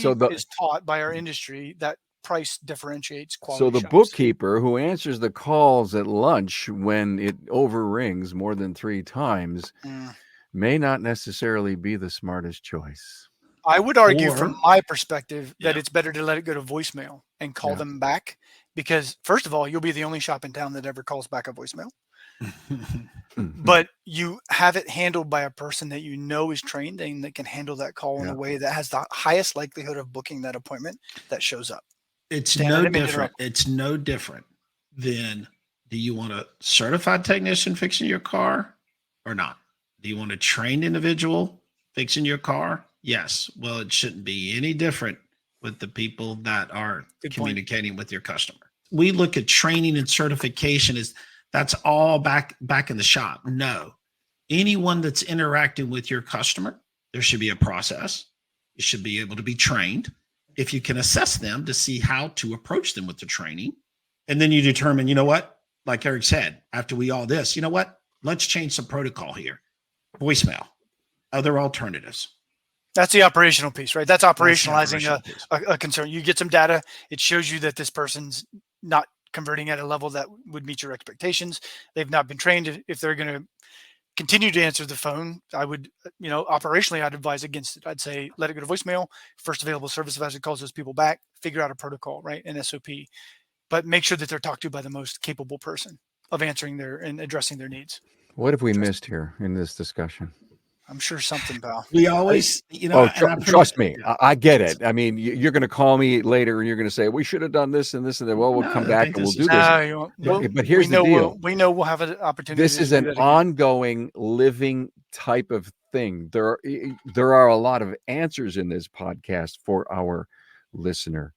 So the is taught by our industry that price differentiates so quality the shops. bookkeeper who answers the calls at lunch when it overrings more than 3 times Mm. may not necessarily be the smartest choice. I would argue Or- from my perspective that Yeah. it's better to let it go to voicemail and call Yeah. them back, because first of all, you'll be the only shop in town that ever calls back a voicemail. But you have it handled by a person that you know is trained and that can handle that call in Yeah. a way that has the highest likelihood of booking that appointment that shows up. It's Stan, I no didn't mean to different. It's no different than, do you want a certified technician fixing your car or not? Do you want a trained individual fixing your car? Yes. Well, it shouldn't be any different with the people that are Good point. communicating with your customer. We look at training and certification as that's all back in the shop. No. Anyone that's interacting with your customer, there should be a process. You should be able to be trained. If you can assess them to see how to approach them with the training, and then you determine, you know what, like Eric said, after we all this, you know what, let's change some protocol here. Voicemail, other alternatives. That's the operational piece, right? That's That's the operationalizing operational piece. a concern. You get some data. It shows you that this person's not converting at a level that would meet your expectations. They've not been trained. If they're going to continue to answer the phone, I would, operationally, I'd advise against it. I'd say, let it go to voicemail. First available service advisor calls those people back, figure out a protocol, right? An SOP, but make sure that they're talked to by the most capable person of answering their and addressing their needs. What have we missed here in this discussion? I'm sure something, pal. We always, Trust me, I get it. I mean, you're going to call me later and you're going to say, we should have done this and this and that. Well, we'll No, come I back think and we'll this do is- this. No, you won't. But- Well, but here's we know the deal. we know we'll have an opportunity. This to is do an that again. ongoing living type of thing. There are a lot of answers in this podcast for our listener,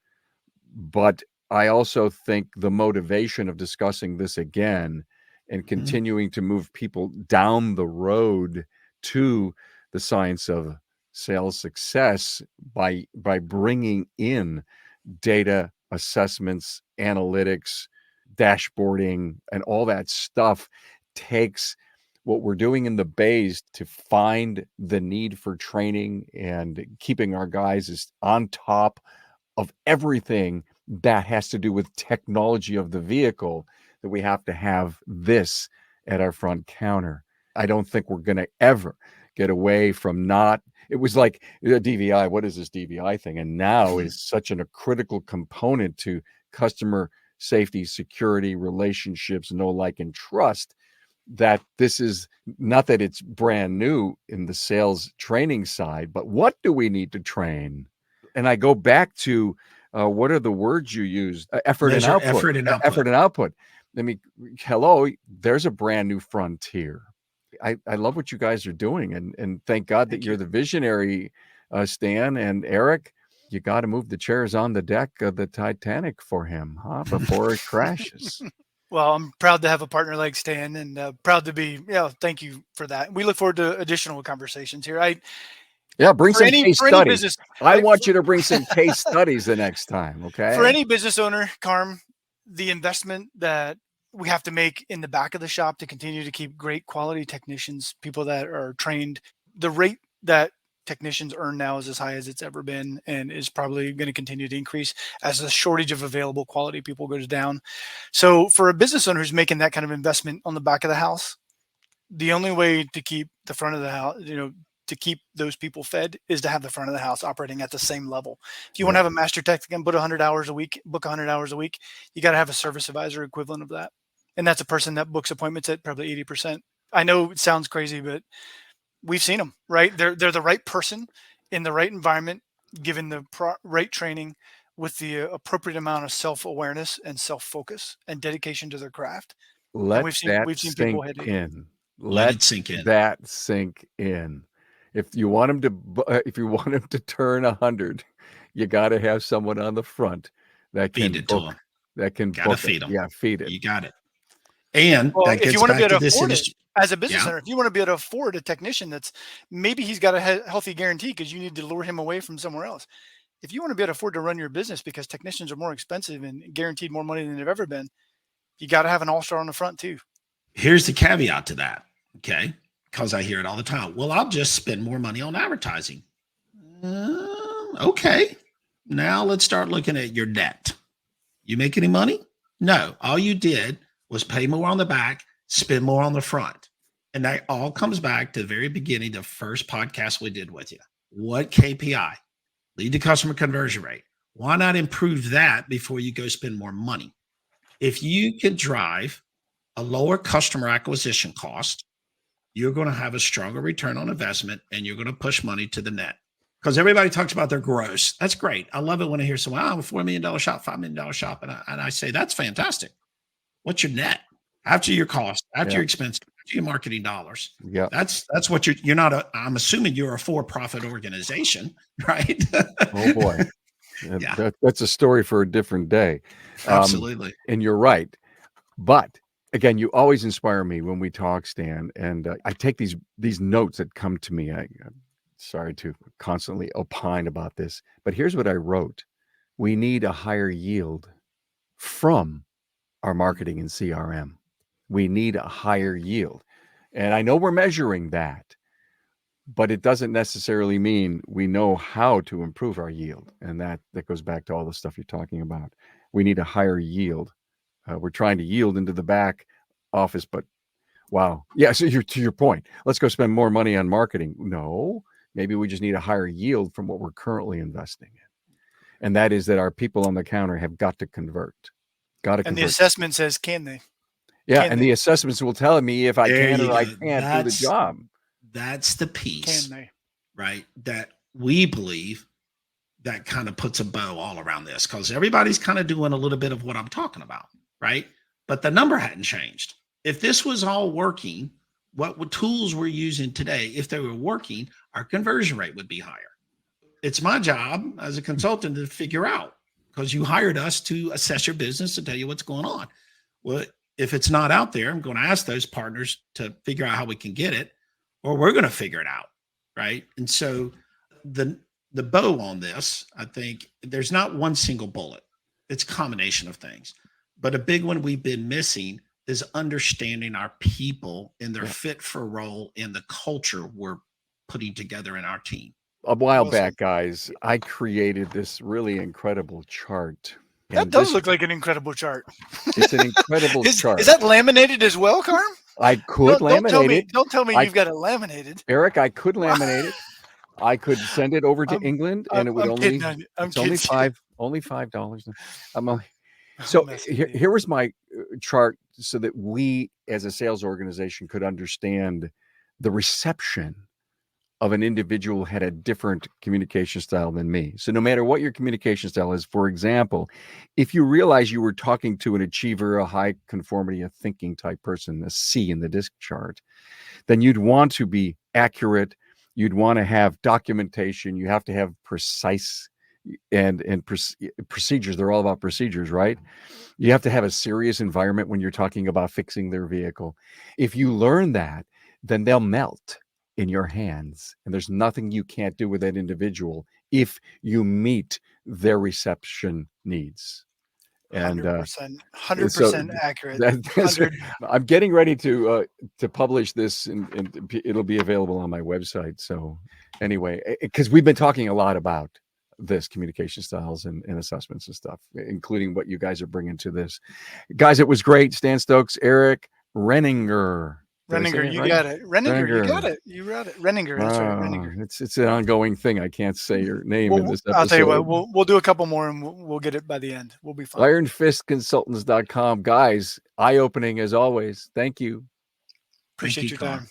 but I also think the motivation of discussing this again and continuing to move people down the road to the science of sales success by bringing in data assessments, analytics, dashboarding, and all that stuff takes what we're doing in the bays to find the need for training and keeping our guys is on top of everything that has to do with technology of the vehicle, that we have to have this at our front counter. I don't think we're going to ever get away from it was like the DVI. What is this DVI thing? And now is such a critical component to customer safety, security, relationships, know, like, and trust, that this is not that it's brand new in the sales training side, but what do we need to train? And I go back to what are the words you used? Effort and output. Effort and output. I mean, hello, there's a brand new frontier. I love what you guys are doing, and thank God that you're the visionary, Stan and Eric. You got to move the chairs on the deck of the Titanic for him, before it crashes. Well, I'm proud to have a partner like Stan, and proud to be. Thank you for that. We look forward to additional conversations here. Bring some case studies. Business, I want you to bring some case studies the next time, okay? For any business owner, Carm, the investment that we have to make in the back of the shop to continue to keep great quality technicians, people that are trained, the rate that technicians earn now is as high as it's ever been, and is probably going to continue to increase as the shortage of available quality people goes down. So for a business owner who's making that kind of investment on the back of the house, the only way to keep the front of the house, to keep those people fed, is to have the front of the house operating at the same level. If you want to have a master tech that can book 100 hours a week, you got to have a service advisor equivalent of that. And that's a person that books appointments at probably 80%. I know it sounds crazy, but we've seen them, right? They're the right person in the right environment, given the right training, with the appropriate amount of self-awareness and self-focus and dedication to their craft. Let we've that seen people sink hit in. Let it sink in. That sink in. If you want him to turn 100, you got to have someone on the front that Feed can it to book, them. that can Gotta book it. feed them. Yeah, feed it. You got it. And Well, that if you gets want to be back to able to this afford it industry. as a business Yeah. owner, if you want to be able to afford a technician that's maybe he's got a healthy guarantee because you need to lure him away from somewhere else. If you want to be able to afford to run your business because technicians are more expensive and guaranteed more money than they've ever been, you got to have an all-star on the front too. Here's the caveat to that. Okay. Because I hear it all the time. Well, I'll just spend more money on advertising. Okay. Now let's start looking at your debt. You make any money? No. All you did was pay more on the back, spend more on the front. And that all comes back to the very beginning, the first podcast we did with you. What KPI? Lead to customer conversion rate. Why not improve that before you go spend more money? If you can drive a lower customer acquisition cost, you're going to have a stronger return on investment and you're going to push money to the net. Because everybody talks about their gross. That's great. I love it when I hear someone, I'm a $4 million shop, $5 million shop. And I say, that's fantastic. What's your net? After your cost, after your expense, after your marketing dollars. Yeah. That's what you're not I'm assuming you're a for-profit organization, right? Oh boy. Yeah. That's a story for a different day. Absolutely. And you're right. But again, you always inspire me when we talk, Stan. And I take these notes that come to me. I'm sorry to constantly opine about this, but here's what I wrote. We need a higher yield from our marketing and CRM. We need a higher yield. And I know we're measuring that, but it doesn't necessarily mean we know how to improve our yield. And that goes back to all the stuff you're talking about. We need a higher yield. We're trying to yield into the back office, but wow. Yeah, so to your point, let's go spend more money on marketing. No, maybe we just need a higher yield from what we're currently investing in. And that is that our people on the counter have got to convert. And the assessment says, can they? Yeah, and the assessments will tell me if I can or I can't do the job. That's the piece, Can they? Right? That we believe that kind of puts a bow all around this because everybody's kind of doing a little bit of what I'm talking about, right? But the number hadn't changed. If this was all working, what tools we're using today, if they were working, our conversion rate would be higher. It's my job as a consultant to figure out because you hired us to assess your business and tell you what's going on. Well, if it's not out there, I'm going to ask those partners to figure out how we can get it, or we're going to figure it out, right? And so the bow on this, I think there's not one single bullet. It's a combination of things. But a big one we've been missing is understanding our people and their fit for role and the culture we're putting together in our team. A while back, guys, I created this really incredible chart. That does look like an incredible chart. It's an incredible chart. Is that laminated as well, Carm? I could laminate it. Don't tell me you've got it laminated. Eric, I could laminate it. I could send it over to England and it would only $5. I'm only so here was my chart so that we as a sales organization could understand the reception of an individual who had a different communication style than me. So no matter what your communication style is, for example, if you realize you were talking to an achiever, a high conformity, a thinking type person, a C in the disc chart, then you'd want to be accurate. You'd want to have documentation. You have to have precise and procedures. They're all about procedures, right? You have to have a serious environment when you're talking about fixing their vehicle. If you learn that, then they'll melt in your hands. And there's nothing you can't do with that individual if you meet their reception needs. And 100% accurate. I'm getting ready to publish this and it'll be available on my website. So anyway, because we've been talking a lot about this communication styles and assessments and stuff, including what you guys are bringing to this. Guys, it was great. Stan Stokes, Eric Renninger. Renninger, you got it. Renninger, you got it. You read it. Renninger, that's right. Renninger. It's an ongoing thing. I can't say your name in this episode. I'll tell you what, we'll do a couple more and we'll get it by the end. We'll be fine. IronFistConsultants.com. Guys, eye-opening as always. Thank you. Appreciate your time.